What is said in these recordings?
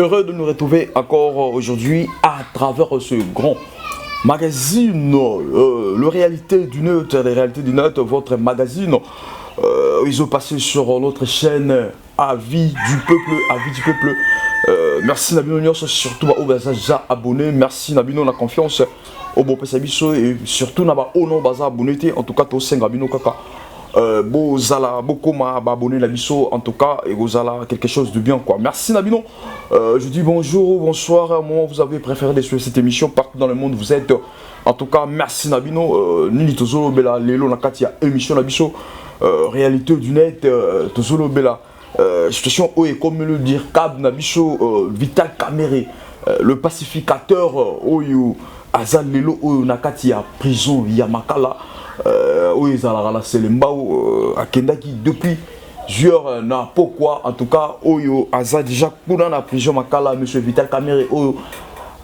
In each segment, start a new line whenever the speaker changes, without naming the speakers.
Heureux de nous retrouver encore aujourd'hui à travers ce grand magazine, le Réalité du Net, les Réalités du Net, votre magazine. Ils ont passé sur notre chaîne Avis du Peuple, Avis du Peuple. Merci Nabino, surtout au déjà abonné. Merci Nabino la confiance au bon Pessabiso et surtout Naba Ono Baza abonné. En tout cas, tous 5 Nabino Kaka. Bozala, Bokoma, abonné Nabiso, en tout cas, et Bozala, quelque chose de bien quoi. Merci Nabino. Je dis bonjour, bonsoir, à moi vous avez préféré de suivre cette émission partout dans le monde vous êtes. En tout cas, merci Nabino. Nini Tozolo Bela, Lelo Nakatia, émission Nabiso, Réalité du Net, Tozolo Bela. Situation où est comme le dire Cab Nabiso, Vital Kamere, le pacificateur, Oyo, Azal Lelo, Oyo Nakatia, prison, Yamakala. Oui, Zalara Selembao, Akendaki depuis joueur n'a pourquoi en tout cas Oyo Aza déjà dans la prison Makala monsieur Vital Kamere Oyo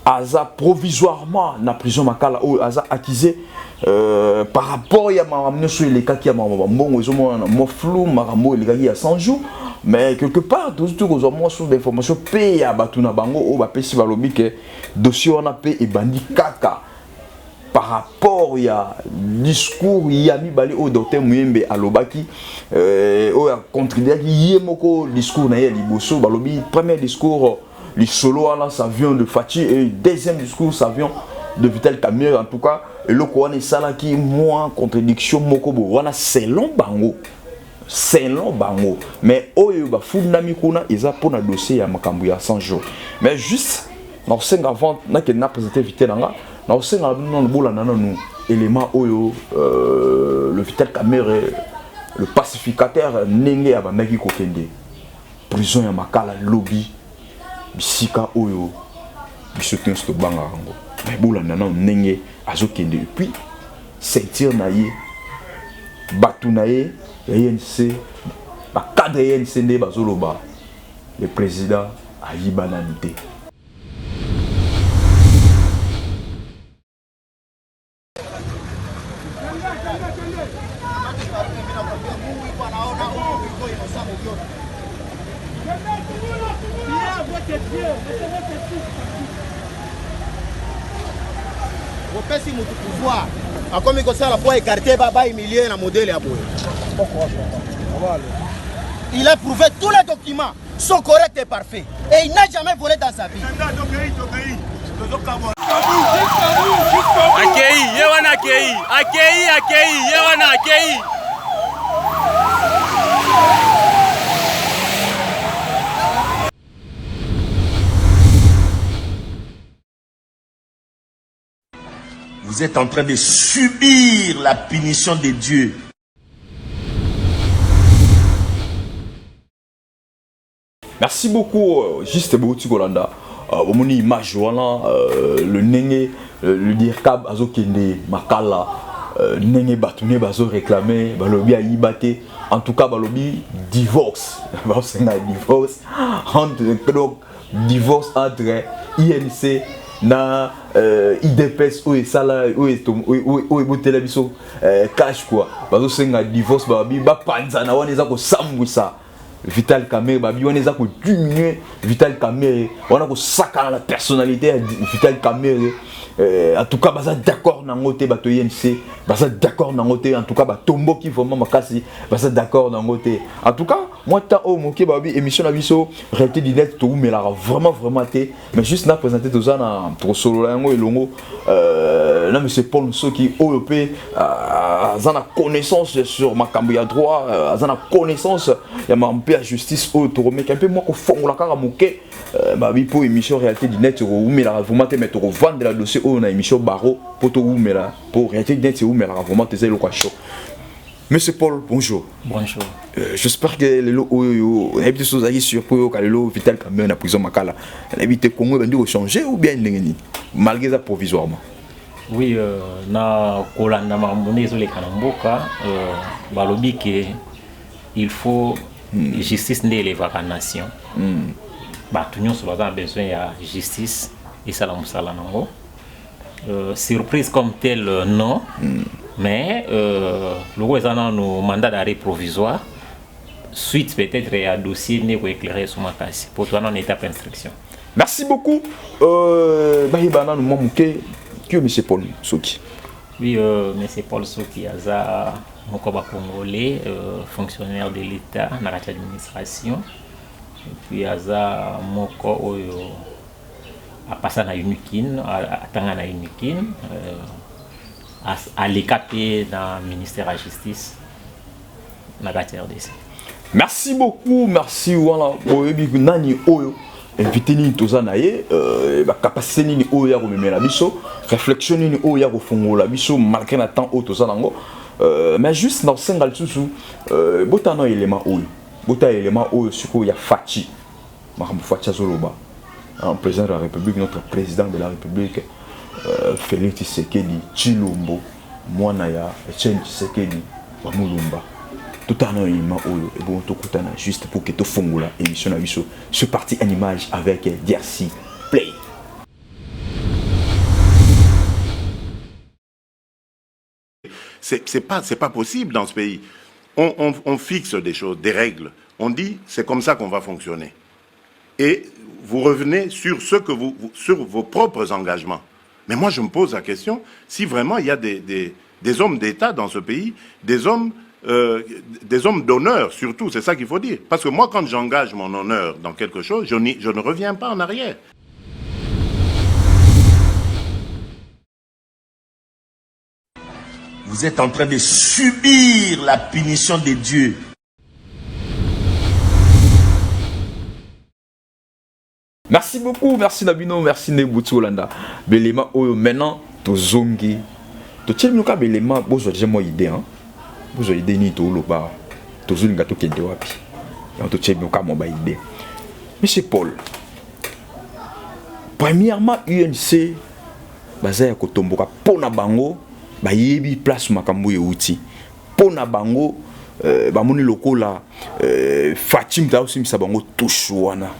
Aza provisoirement na prison Makala Oyo Aza accusé par rapport à ma monsieur les cas qui a bon ils ont mon flou maramo les gars il y a 100 jours mais quelque part tout aux hommes sur des informations payé à Batuna Bango au Bapesi Balobi que dossier on a payé et bandit kaka par rapport il y a discours il y a mis balé au docteur Muyembe Alobaki au a contribué qui yemoko discours na liboso balobi premier discours le solo là ça vient de Fati et deuxième discours ça vient de Vital Kamere en tout cas et le quoi ça là qui moins contradiction moko bo wana selon bango mais oyo ba fundami kuna eza pona dossier ya makambu ya 100 jours mais juste na senga avant na que na présenté Vital nga na senga non bola nana nous élément oyo le Vital Kamere le pacificateur nenge abandaki kokende prison ya Makala lobby bisika oyo bisotense to banga rango mais bola nana nenge azokende et puis sentir na ye batu na ye ANC ba cadre ANC nde bazoloba le président ayiba nanité.
Repesi mon pouvoir. Comme il ça la fois écarté baba humilié la modèle à boy. Il a prouvé tous les documents sont corrects et parfaits et il n'a jamais volé dans sa vie.
Akei, yewana akei, akei, yewana akei.
Vous êtes en train de subir la punition de Dieu.
Merci beaucoup, juste Bouti Golanda. Mon image, voilà, le Nenge, le Dirkab, Azokende, Makala, Nenge Batune, Bazo réclamé, Balobi a Ibate, en tout cas, Balobi divorce. Divorce entre INC na IDPS ou sala ou botela biso cash quoi bazo senga divorce babi ba panzana wana eza ko sambwisa Vital Kamere babi wana eza ko diminuer Vital Kamere wana ko sakana la personnalité ya Vital Kamere en tout cas baza d'accord na ngote bato INC baza d'accord na ngote en tout cas ba tombo qui vraiment makasi baza d'accord na ngote en tout cas moi tant au moké babi émission na biso Réalité du Net to mais là vraiment té mais juste na présenter tout ça na trop solo la ngo elongo là monsieur Paul Nsoki OEP azana connaissance sur makambo ya droit azana connaissance ya mampe ya justice au to mais un peu moi ko fongola kaka moké babi pour émission Réalité du Net to mais là vraiment te mettre vendre la dossier on a émission Baro pour tout mais là pour Réalité du Net c'est où mais là vraiment te le quoi chaud. Monsieur Paul, bonjour.
Bonjour.
J'espère que les lots ont des choses à dire sur pour que les lots Vital Kamere na prison Makala. Éviter Congo va dire changer ou bien malgré ça provisoirement.
Oui, na kolanda mamone zo le kanamboka balobi que il faut justice ne les nation. Ba tout nyonso baza besoin ya justice et ça la musala nango. Surprise comme telle non. Mais le gouvernement nous mandat d'arrêt provisoire suite peut-être à dossier n'est éclairé sur ma case pour toi en étape d'instruction.
Merci beaucoup. Bahibana nous manqué que M. Paul Soki.
Oui, M. Paul Soki Aza, mon congolais, fonctionnaire de l'État dans l'administration. Et puis Aza, mon a passé à Unikin, à Tangana Unikin, à l'EKP dans le ministère de la Justice, dans la RDC.
Merci beaucoup, merci. Voilà, nani oyo. Invité ni tozanaye, capacité ni oyo ya komemela biso, réflexion ni oyo ya kofongola biso malgré na temps oyo tozanango. Mais juste dans single susu, botana élément oyo. Bota élément oyo siko ya Fachi. Makambo Fachi Zoloba. Un président de la République, notre président de la République, Félix Tshisekedi Tshilombo, Mwanaya, Etienne Tshisekedi Bamulumba. Tout un élément et bon tout juste pour que tu fongola émission ce parti en image avec DRC Play.
C'est pas possible dans ce pays. On fixe des choses, des règles. On dit c'est comme ça qu'on va fonctionner. Et vous revenez sur sur vos propres engagements. Mais moi je me pose la question si vraiment il y a des hommes d'État dans ce pays, des hommes d'honneur surtout, c'est ça qu'il faut dire. Parce que moi, quand j'engage mon honneur dans quelque chose, je ne reviens pas en arrière.
Vous êtes en train de subir la punition de Dieu.
Merci beaucoup, merci Nabino, merci Nebutu Olanda. Belema Oyo, maintenant, to zongi. To tchel nuka belema, bozo déjà moi idée, hein. Vous avez des nids au loba, tous les gâteaux qui étaient wapi. Et on te tient bien mon idée. Monsieur Paul, premièrement, UNC, basé à Kotomboka, pona bango, ba yebi place makambo ye outil. Pona bango, ba moni loko la, Fatim ta aussi misa bango touchouana.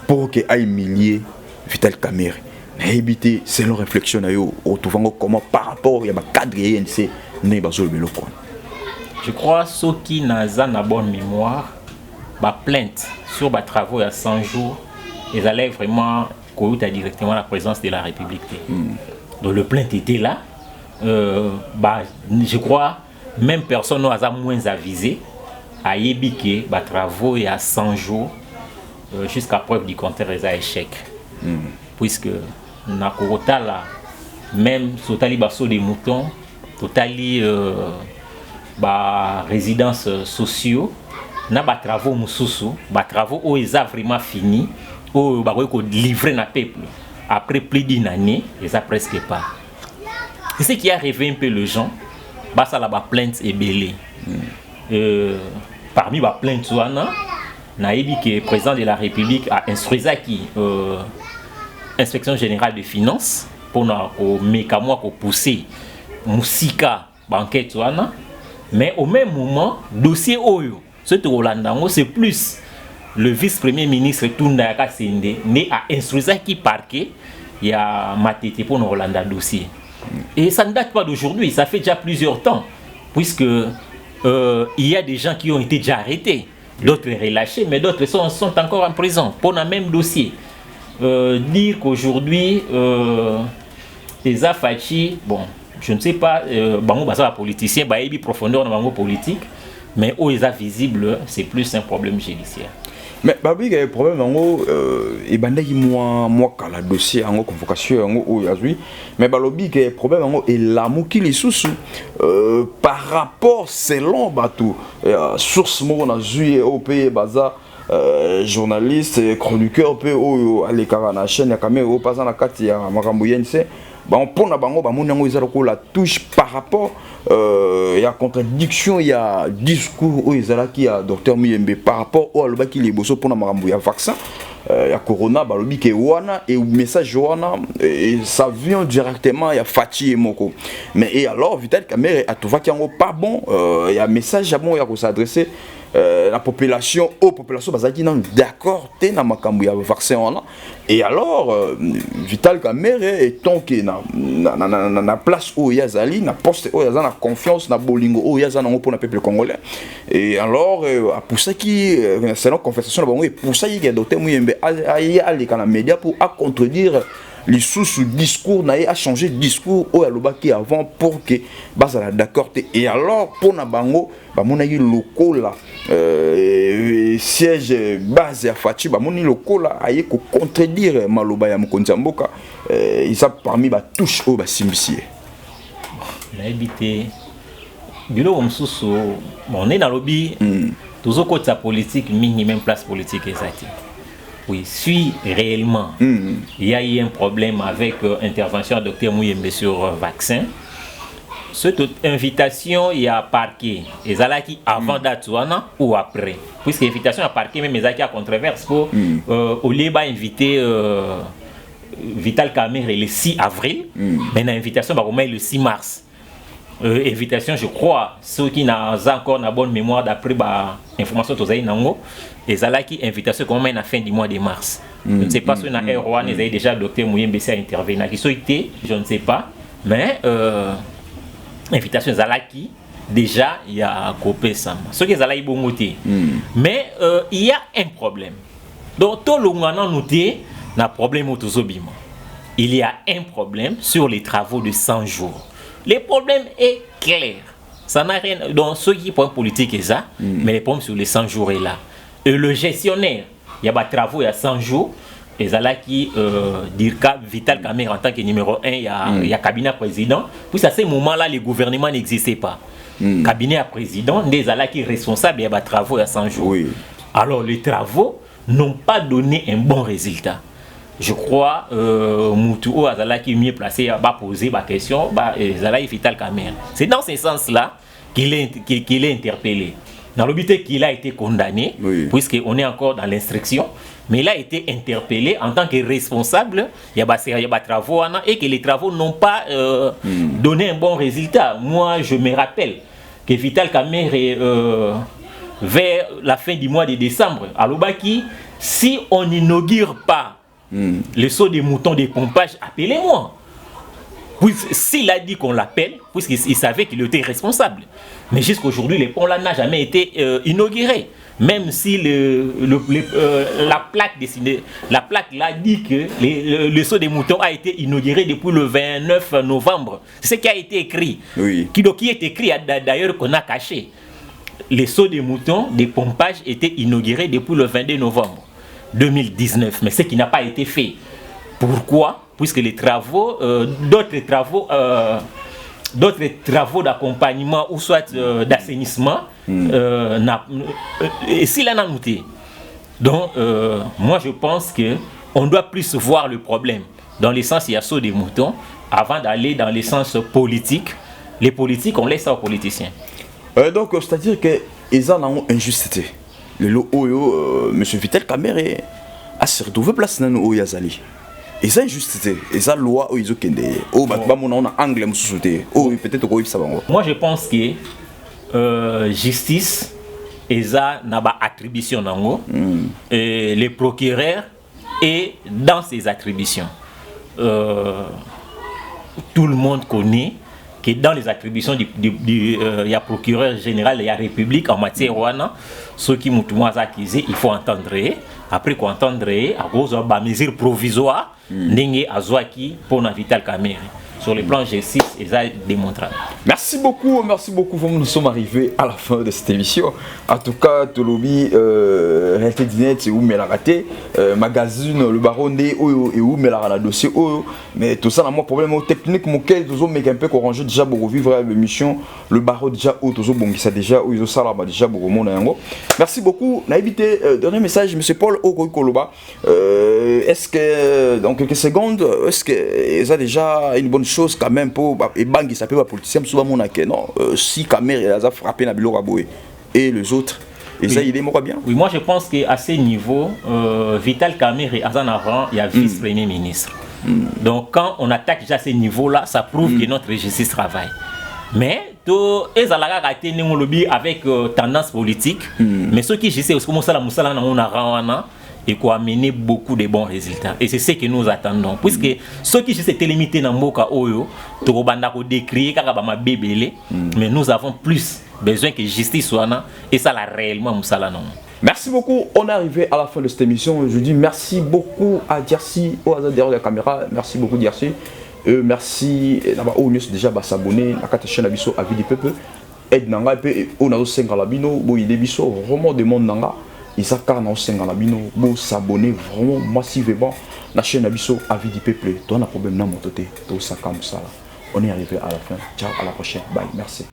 Pour que aille millier Vital Kamerhe. Na éviter, c'est leur réflexion na yo, retrouvant comment par rapport à ma cadre UNC, ne bazol beloko.
Je crois que ceux qui n'ont pas bonne mémoire, la plainte sur les travaux à 100 jours, ils allaient vraiment directement à la présidence de la République. Donc le plainte était là. Je crois même personne n'a moins avisé à Yébike, les travaux à 100 jours, jusqu'à preuve du contraire, ils ont échec. Puisque na là, même totali basso des moutons, totali résidences sociaux, na ba travaux mususu, ba travaux où ils ont vraiment fini, où ba livré na peuple. Après plus d'une année, ils ont presque pas. C'est ce qui a réveillé un peu les gens. Bah ça la ba plainte est belée. Parmi ba plainte na yebi que le président de la République a instruit qui inspection générale des finances pour na au mécamo pour pousser musika banquette wana. Mais au même moment, dossier Oyo, c'est plus le vice-premier ministre Tunda Kasende né à instruire qui parquet, il y a Matete pour nous Rolanda dossier. Et ça ne date pas d'aujourd'hui, ça fait déjà plusieurs temps, puisque il y a des gens qui ont été déjà arrêtés, d'autres relâchés, mais d'autres sont encore en prison pour le même dossier. Dire qu'aujourd'hui, les Afachi, bon, je ne sais pas, bango basa politicien, ba yebi profondeur dans bango politique, mais où ils sont visibles, c'est plus un problème judiciaire.
Mais babi il y a un problème bango et bandaki moi kala dossier en convocation en aujourd'hui, mais balobi il y a un problème bango et la moki les sous par rapport selon bateau source mo na juillet au pays baza journaliste chroniqueur peu au aller na chaîne ya caméra au passant la carte ya makambo yense. Bon, pour la bango, la touche par rapport il y a contradiction, il y a discours où ils ont qui a docteur Miyembe par rapport au alba qui les bosso pour la marambo, il y a vaccin, il y a corona, balobi qui est wana et message wana et ça vient directement il y a Fati et Moko. Mais et alors Vital Kamerhe a tout va qui en pas bon, il y a message à bon il y a qu'on s'adresser la population bazaki nan d'accord te na makambo ya vaccin wana. Et alors Vital Kamerhe étant que na place où yazali na poste où yazana confiance na bolingo où yazana pour le peuple congolais. Et alors pour ça qui selon confession na bango et pour ça il y a docteur Muyembe aller kana média pour à contredire les sous discours n'a changé de discours au alobaki avant pour que bazala d'accord. Et alors pour na bango ba monaki lokola siège base à Fati ba moni lokola aye ko contredire maloba ya mokonzi mboka ils a parmi ba touche au ba simbisie
na habité bilo msusu on est dans lobby toujours côté politique mingi même place politique exacte. Oui, si réellement il y a eu un problème avec intervention du Dr Muyembe sur vaccin, cette invitation il y a parqué ezalaki avant d'Atuana ou après, puisque l'invitation a parqué même ezalaki à controverse pour au lieu d'inviter Vital Kamerhe le 6 avril, mais l'invitation va remettre le 6 mars. Invitation, je crois, ceux qui n'ont encore la bonne mémoire d'après l'information que vous avez nango, et zalaki invitation comme à la fin du mois de mars. Je ne sais pas si on a Erwan, ils avaient déjà Dr Muyembe à intervenir. Qui sont été, je ne sais pas, mais invitation zalaki déjà il y a copé ça. Ce qui zalaki bongoté. Mais il y a un problème. Donc tout le monde a noté un problème au Tozobima. Il y a un problème sur les travaux de 100 jours. Le problème est clair. Ça n'a rien. Donc, ceux qui prennent politique est ça, mais le problème sur les 100 jours est là. Et le gestionnaire, il y a des travaux il y a 100 jours, et ça là qui dire que Vital Kamerhe en tant que numéro 1, il y a cabinet président. Puis à ce moment-là, le gouvernement n'existait pas. Cabinet à président, des là qui est responsable, il y a des travaux il y a 100 jours. Oui. Alors, les travaux n'ont pas donné un bon résultat. Je crois Moutou Azala qui est mieux placé à poser ma question, Azala et Vital Kamerhe. C'est dans ce sens-là qu'il est interpellé. Dans le but qu'il a été condamné, puisqu'on est encore dans l'instruction, mais il a été interpellé en tant que responsable, il y a des travaux et que les travaux n'ont pas donné un bon résultat. Moi, je me rappelle que Vital Kamerhe, vers la fin du mois de décembre, à Lobaki, si on n'inaugure pas le saut des moutons des pompages, appelez-moi. S'il a dit qu'on l'appelle, puisqu'il savait qu'il était responsable. Mais jusqu'aujourd'hui, le pont là n'a jamais été inauguré. Même si la plaque là dit que le saut des moutons a été inauguré depuis le 29 novembre. C'est ce qui a été écrit. Oui. Qui est écrit d'ailleurs qu'on a caché. Le saut des moutons des pompages était inauguré depuis le 22 novembre 2019, mais ce qui n'a pas été fait. Pourquoi? Puisque les travaux, d'autres travaux d'accompagnement ou soit d'assainissement, s'il en a noté. Donc, moi je pense qu'on doit plus voir le problème dans le sens il y a saut des moutons avant d'aller dans le sens politique. Les politiques, on laisse ça aux politiciens.
Donc, c'est-à-dire qu'ils ont une injustice. Le M. Vital Kamerhe a se retrouvé place dans le Yazali. Et ça injustice. Et ça loi où ils ont kende. Oh bah on a anglais monsieur. Oh peut-être qu'on ça va.
Moi je pense que justice et ça n'a pas attribution nango. Les procureurs et dans ses attributions. Tout le monde connaît que dans les attributions il y a procureur général, il y a République en matière wana, ceux qui m'ont accusé, il faut entendre. Après qu'on entendre, à cause de mesures provisoires, n'engé azwaki pour Vital Kamerhe. Sur le plan G6, ils ont démontré.
Merci beaucoup. Nous sommes arrivés à la fin de cette émission. En tout cas, Tolobi, Réalité Dinette, c'est où mais la raté, magazine, le baron et où mais la dossier. Mais tout ça, moi, problème technique, mon quel tous mais un peu corrigé déjà pour revivre l'émission. Le baron déjà où tous bon qui ça déjà où ils ont ça là déjà pour mon yango. Merci beaucoup. N'a évité dernier message, Monsieur Paul Okoloba. Est-ce que dans quelques secondes, est-ce que ils ont déjà une bonne chose quand même pour et bangi ça peut pas politicien souvent mon non si Kamerhe a frappé na biloko boy et les autres et ça il est moi bien.
Oui, moi je pense qu'à ce niveau Vital Kamerhe en avant il y a vice-premier ministre. Donc quand on attaque déjà à ce niveau là ça prouve que notre justice travaille. Mais tout ezalaka raté lobby avec tendance politique mais Mais ce qui je sais aussi comment ça la musala na on a rawana et quoi amener beaucoup de bons résultats et c'est ce que nous attendons puisque ceux qui s'étaient limités dans mboka oyo to banda ko décrier kaka ba mabebele mais nous avons plus besoin que justice soit là et ça la réellement musala non.
Merci beaucoup, on est arrivé à la fin de cette émission. Je dis merci beaucoup à Djersi, au hasard derrière la caméra. Merci beaucoup Djersi. Merci d'abord déjà s'abonner à la chaîne Abisso Avis du Peuple. Aide nanga et on a aussi un labino, bon il est biso vraiment de monde nanga. Isaka na aussi un labino, bon s'abonner vraiment massivement la chaîne Abisso Avis du Peuple. Toi on a problème na mototé, to saka musala. On est arrivé à la fin. Ciao, à la prochaine. Bye, merci.